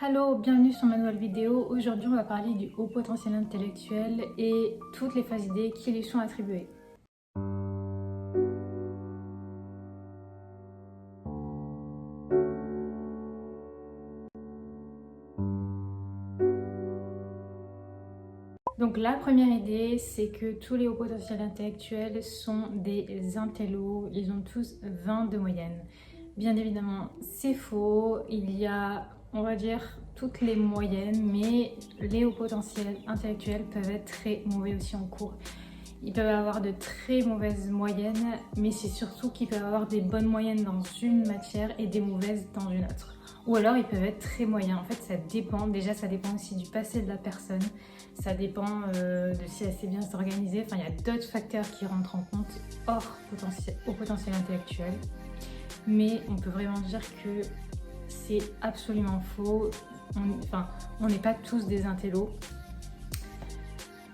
Hello, bienvenue sur ma nouvelle vidéo. Aujourd'hui, on va parler du haut potentiel intellectuel et toutes les phases idées qui lui sont attribuées. Donc la première idée, c'est que tous les hauts potentiels intellectuels sont des intellos, ils ont tous 20 de moyenne. Bien évidemment, c'est faux, il y a, on va dire, toutes les moyennes, mais les hauts potentiels intellectuels peuvent être très mauvais aussi en cours. Ils peuvent avoir de très mauvaises moyennes, mais c'est surtout qu'ils peuvent avoir des bonnes moyennes dans une matière et des mauvaises dans une autre. Ou alors ils peuvent être très moyens. En fait, ça dépend. Déjà, ça dépend aussi du passé de la personne. Ça dépend de si elle sait bien s'organiser. Enfin, il y a d'autres facteurs qui rentrent en compte hors au potentiel intellectuel. Mais on peut vraiment dire que c'est absolument faux. On n'est pas tous des intellos.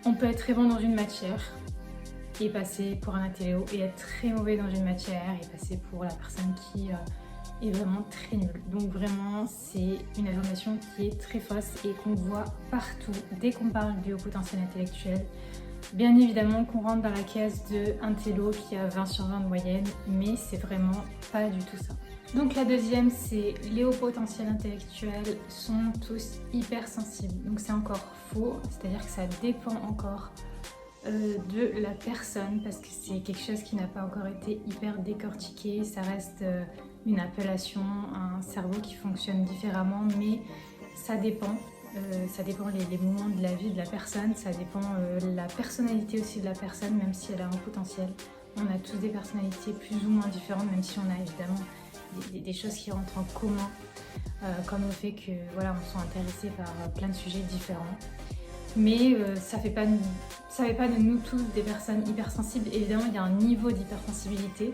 On peut être très bon dans une matière et passer pour un intello et être très mauvais dans une matière et passer pour la personne qui est vraiment très nulle. Donc vraiment, c'est une affirmation qui est très fausse et qu'on voit partout dès qu'on parle du haut potentiel intellectuel. Bien évidemment qu'on rentre dans la case de intello qui a 20 sur 20 de moyenne, mais c'est vraiment pas du tout ça. Donc la deuxième, c'est les hauts potentiels intellectuels sont tous hypersensibles. Donc c'est encore faux, c'est-à-dire que ça dépend encore de la personne parce que c'est quelque chose qui n'a pas encore été hyper décortiqué. Ça reste une appellation, un cerveau qui fonctionne différemment, mais ça dépend. Ça dépend les moments de la vie de la personne, ça dépend la personnalité aussi de la personne, même si elle a un potentiel. On a tous des personnalités plus ou moins différentes, même si on a évidemment des choses qui rentrent en commun, comme le fait que voilà, on soit intéressé par plein de sujets différents. Mais ça fait pas de nous tous des personnes hypersensibles. Évidemment, il y a un niveau d'hypersensibilité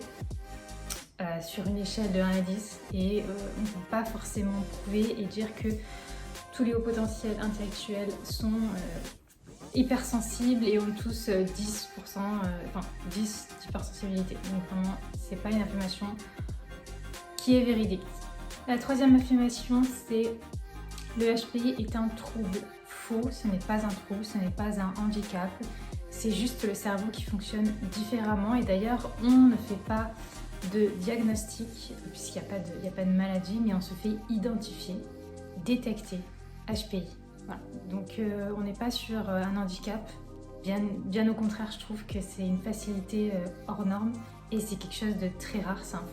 sur une échelle de 1 à 10 et on ne peut pas forcément prouver et dire que tous les hauts potentiels intellectuels sont hypersensibles et ont tous 10%, 10 d'hypersensibilité. Donc vraiment, c'est pas une affirmation qui est véridique. La troisième affirmation, c'est le HPI est un trouble. Faux, ce n'est pas un trouble, ce n'est pas un handicap, c'est juste le cerveau qui fonctionne différemment et d'ailleurs on ne fait pas de diagnostic puisqu'il n'y a pas de maladie, mais on se fait identifier, détecter HPI. Voilà. Donc on n'est pas sur un handicap, bien au contraire, je trouve que c'est une facilité hors norme et c'est quelque chose de très rare, c'est un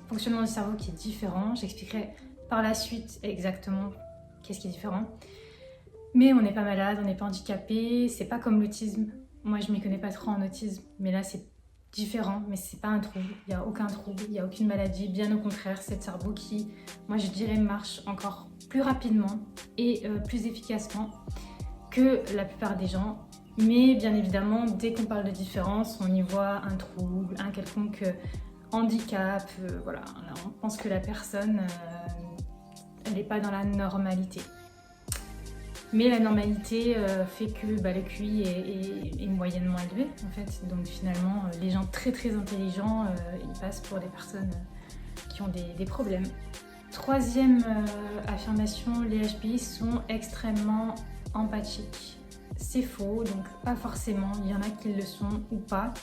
fonctionnement du cerveau qui est différent. J'expliquerai par la suite exactement qu'est-ce qui est différent. Mais on n'est pas malade, on n'est pas handicapé, c'est pas comme l'autisme. Moi je m'y connais pas trop en autisme, mais là c'est différent, mais c'est pas un trouble, il n'y a aucun trouble, il n'y a aucune maladie, bien au contraire, c'est le cerveau qui, moi je dirais, marche encore plus rapidement et plus efficacement que la plupart des gens. Mais bien évidemment, dès qu'on parle de différence, on y voit un trouble, un quelconque handicap, voilà, là, on pense que la personne, elle n'est pas dans la normalité. Mais la normalité fait que le QI est moyennement élevé en fait. Donc finalement, les gens très très intelligents, ils passent pour des personnes qui ont des problèmes. Troisième affirmation, les HPI sont extrêmement empathiques. C'est faux, donc pas forcément, il y en a qui le sont ou pas.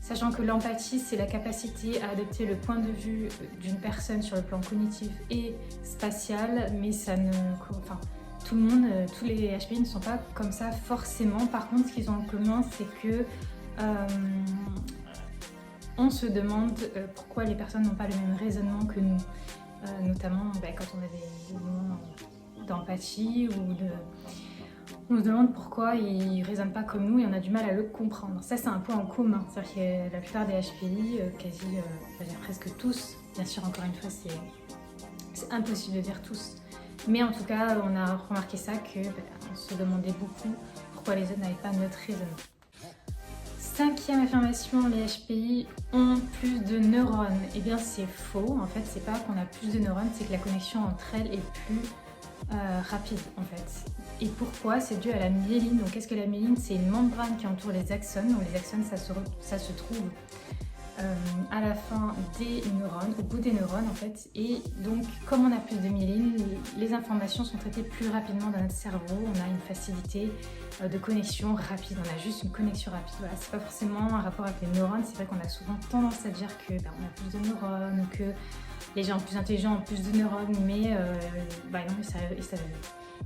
Sachant que l'empathie, c'est la capacité à adopter le point de vue d'une personne sur le plan cognitif et spatial, mais ça ne... Enfin, tout le monde, tous les HPI ne sont pas comme ça forcément. Par contre, ce qu'ils ont en commun, c'est que on se demande pourquoi les personnes n'ont pas le même raisonnement que nous. Notamment quand on a des moments d'empathie ou de... On se demande pourquoi ils ne raisonnent pas comme nous et on a du mal à le comprendre. Ça, c'est un point en commun. C'est-à-dire que la plupart des HPI, presque tous, bien sûr, encore une fois, c'est impossible de dire tous. Mais en tout cas, on a remarqué ça, qu'on se demandait beaucoup pourquoi les autres n'avaient pas notre raisonnement. Cinquième affirmation, les HPI ont plus de neurones. Eh bien, c'est faux. En fait, c'est pas qu'on a plus de neurones, c'est que la connexion entre elles est plus rapide, en fait. Et pourquoi? C'est dû à la myéline. Donc, qu'est-ce que la myéline? C'est une membrane qui entoure les axones. Donc, les axones, ça se trouve à la fin des neurones, au bout des neurones en fait. Et donc comme on a plus de myéline, les informations sont traitées plus rapidement dans notre cerveau. On a une facilité de connexion rapide, on a juste une connexion rapide. Voilà, c'est pas forcément un rapport avec les neurones. C'est vrai qu'on a souvent tendance à dire que on a plus de neurones ou que les gens plus intelligents ont plus de neurones, mais non,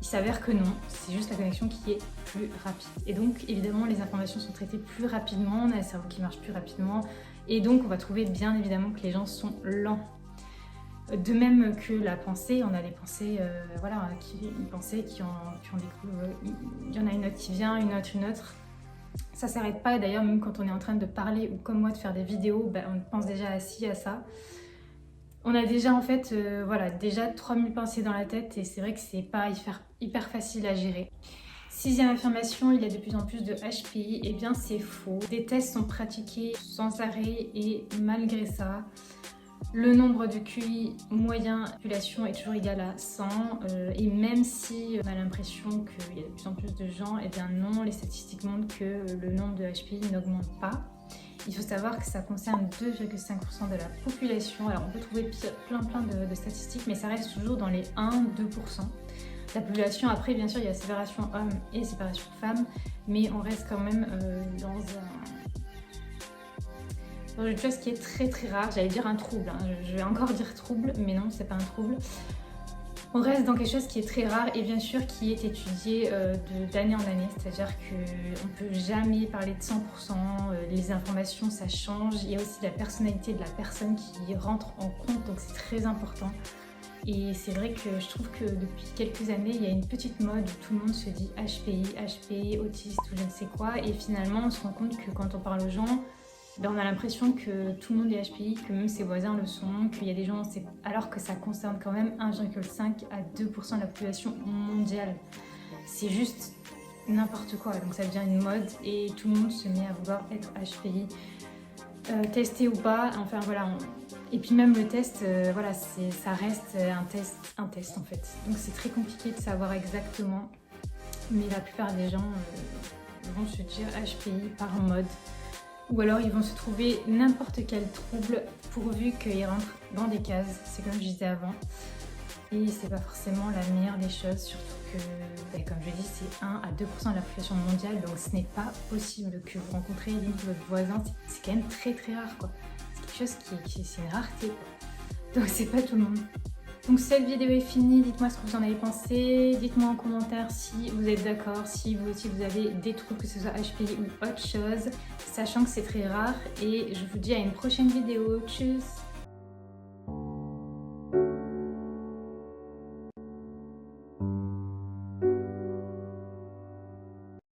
il s'avère que non, c'est juste la connexion qui est plus rapide. Et donc évidemment les informations sont traitées plus rapidement, on a le cerveau qui marche plus rapidement, et donc on va trouver bien évidemment que les gens sont lents. De même que la pensée, on a des pensées, une pensée qui ont des... il y en a une autre qui vient, une autre. Ça s'arrête pas, d'ailleurs même quand on est en train de parler ou comme moi de faire des vidéos, on pense déjà à ci, à ça. On a déjà en fait, déjà 3000 pensées dans la tête et c'est vrai que c'est pas hyper facile à gérer. Sixième affirmation, il y a de plus en plus de HPI. Eh bien c'est faux. Des tests sont pratiqués sans arrêt et malgré ça, le nombre de QI moyen de la population est toujours égal à 100 et même si on a l'impression qu'il y a de plus en plus de gens, eh bien non, les statistiques montrent que le nombre de HPI n'augmente pas. Il faut savoir que ça concerne 2,5% de la population. Alors on peut trouver plein de statistiques, mais ça reste toujours dans les 1-2% de la population. Après, bien sûr, il y a séparation hommes et séparation femmes, mais on reste quand même dans une chose qui est très rare. J'allais dire un trouble, hein. Je vais encore dire trouble, mais non, c'est pas un trouble. On reste dans quelque chose qui est très rare et bien sûr qui est étudié d'année en année, c'est-à-dire qu'on ne peut jamais parler de 100%, les informations ça change, il y a aussi la personnalité de la personne qui rentre en compte, donc c'est très important. Et c'est vrai que je trouve que depuis quelques années, il y a une petite mode où tout le monde se dit HPI, autiste ou je ne sais quoi, et finalement on se rend compte que quand on parle aux gens, on a l'impression que tout le monde est HPI, que même ses voisins le sont, qu'il y a des gens, alors que ça concerne quand même 1,5 à 2% de la population mondiale. C'est juste n'importe quoi, donc ça devient une mode et tout le monde se met à vouloir être HPI. Testé ou pas, enfin voilà. Et puis même le test, ça reste un test en fait. Donc c'est très compliqué de savoir exactement, mais la plupart des gens vont se dire HPI par mode. Ou alors ils vont se trouver n'importe quel trouble pourvu qu'ils rentrent dans des cases, c'est comme je disais avant. Et c'est pas forcément la meilleure des choses, surtout que, comme je dis, c'est 1 à 2% de la population mondiale, donc ce n'est pas possible que vous rencontrez votre voisin, c'est quand même très rare quoi. C'est quelque chose c'est une rareté quoi. Donc c'est pas tout le monde. Donc cette vidéo est finie, dites-moi ce que vous en avez pensé, dites-moi en commentaire si vous êtes d'accord, si vous aussi vous avez des troubles, que ce soit HPI ou autre chose, sachant que c'est très rare et je vous dis à une prochaine vidéo, tchuss.